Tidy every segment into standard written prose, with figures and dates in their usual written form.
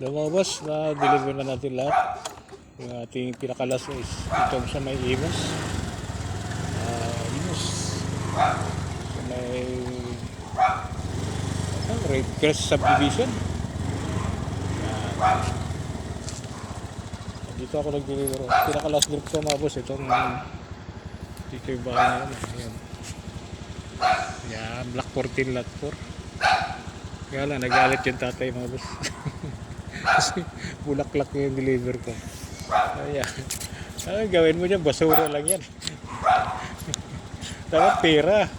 So mga boss, na-deliver na natin lahat. Yung ating pinakalas is itong sa may Imus. Imus. Sa may Red Crest Subdivision. Dito ako nag-deliver. Pinakalas group ko mga boss. Itong dito yung bahay namin. Ayan. Yan, Block 14 lot 4. Kaya lang, nagalit yung tatay mga boss. Kasi bulaklak yung deliver ko. Ayan. Ano gawin mo dyan? Basura lang yan. Dapat pera.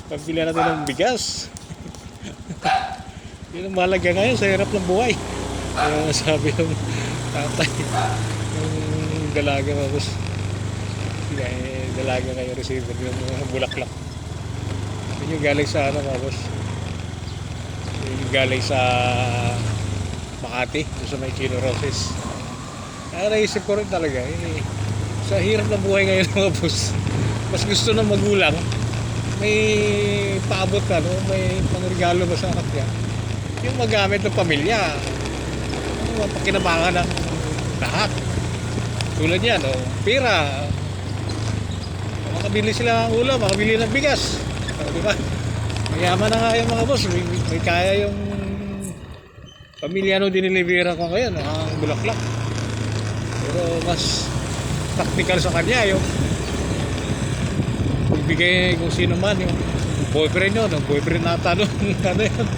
Pabili natin ng bigas. Yun ang mahalaga ngayon sa hirap ng buhay. Kaya sabi ng tatay, yung dalaga mga boss. Dalaga kayo receiver yung bulaklak. Yun yung galing sa ano mga boss. Yung galing sa Makati, sa may Chino Roses. Naisip ko rin talaga, sa hirap ng buhay ngayon mga boss, mas gusto ng magulang, may paabot ka, no? May pangregalo ba sa kanya, yung magamit ng pamilya, pakinabangan ng lahat. Tulad yan, no? Pera, makabili sila ng ulam, makabili ng bigas, diba? Mayaman na nga yung mga boss, may kaya yung pamilya no dinilibera ko ngayon, ang bulaklak. Pero mas practical sa kanya yung ibigay kung sino man, yung boyfriend nyo, yung boyfriend nata no, ano yun.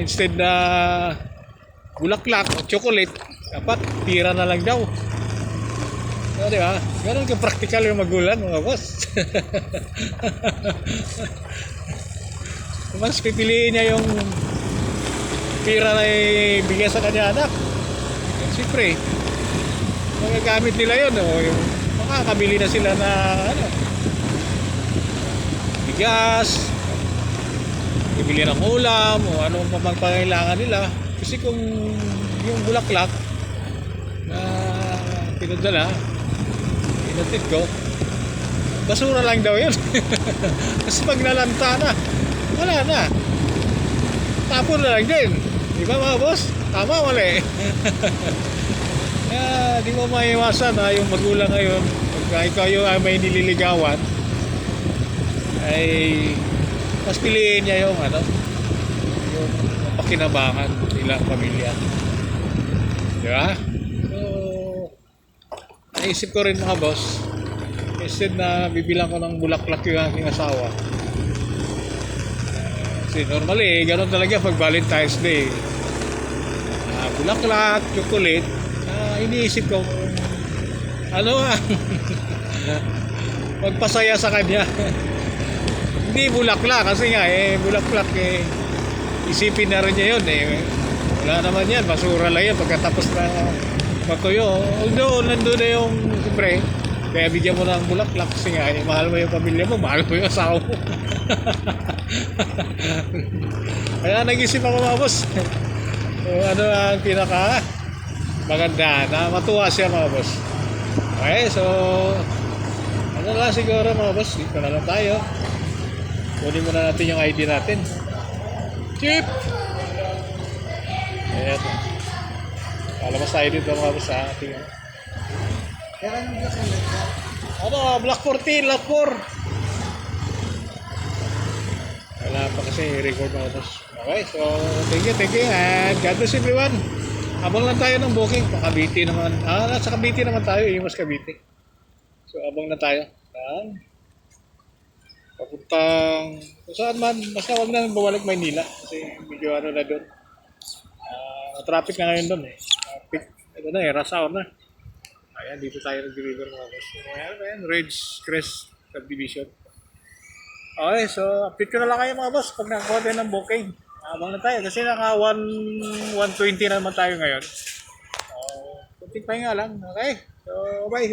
Instead na bulaklak o chocolate, dapat tira na lang daw. So, di ba? Ganun ka practical yung magulang mga boss. Mas pipiliin niya yung pira na ibigay sa kanya anak. Siyempre, magagamit nila yun. Yung makakabili na sila na ano, bigas, bibili ng ulam, o anong pangangailangan nila. Kasi kung yung bulaklak na pinadala, inatid ko, basura lang daw yun. Kasi pag nalanta na, wala na. Tapon na lang din. Di ba mga boss? Tama, mali. Kaya di mo maiwasan na yung magulang ngayon, pagka ikaw yung may nililigawan, ay mas piliin niya yung ano, yung pakinabangan nilang pamilya. Di ba? So, naisip ko rin mga boss, instead na bibilang ko ng bulaklak yung aking asawa, kasi normally, gano'n talaga pag Valentine's Day. Bulaklak, chocolate, iniisip ko ano magpasaya sa kanya. Hindi bulaklak kasi nga bulaklak isipin na rin niya yun wala naman yan, basura lang yan pagkatapos na matuyo. Although nandun na yung siyempre, kaya bigyan mo ng bulaklak kasi nga mahal mo yung pamilya mo, mahal mo yung asawa mo. Kaya nag-isip ako mga boss kung ano ang pinaka maganda na matuwa siya mga boss. Okay, so ano lang siguro mga boss, dito na lang tayo. Kunin muna natin yung ID natin. Chip! Ayan. Alamas tayo dito mga boss sa ating Block 14, Lot 4. Wala pa kasi record mga boss. Okay, so thank you and God bless everyone. Abang lang tayo ng booking pa Cavite naman. Nasa Cavite naman tayo, Imus Cavite. So abang na tayo. Papuntang kung saan man, basta wag na bumalik Maynila kasi medyo ano na doon. Traffic na ngayon doon Traffic, ito na rush hour na. Ayan, dito tayo nag-deliver mga boss. Ayan, Red Crest Subdivision. Okay, so update ko na lang kayo mga boss pag nakakuha tayo ng booking. Abang na tayo kasi naka 120 na naman tayo ngayon. Kunting pahinga lang. Okay, so bye.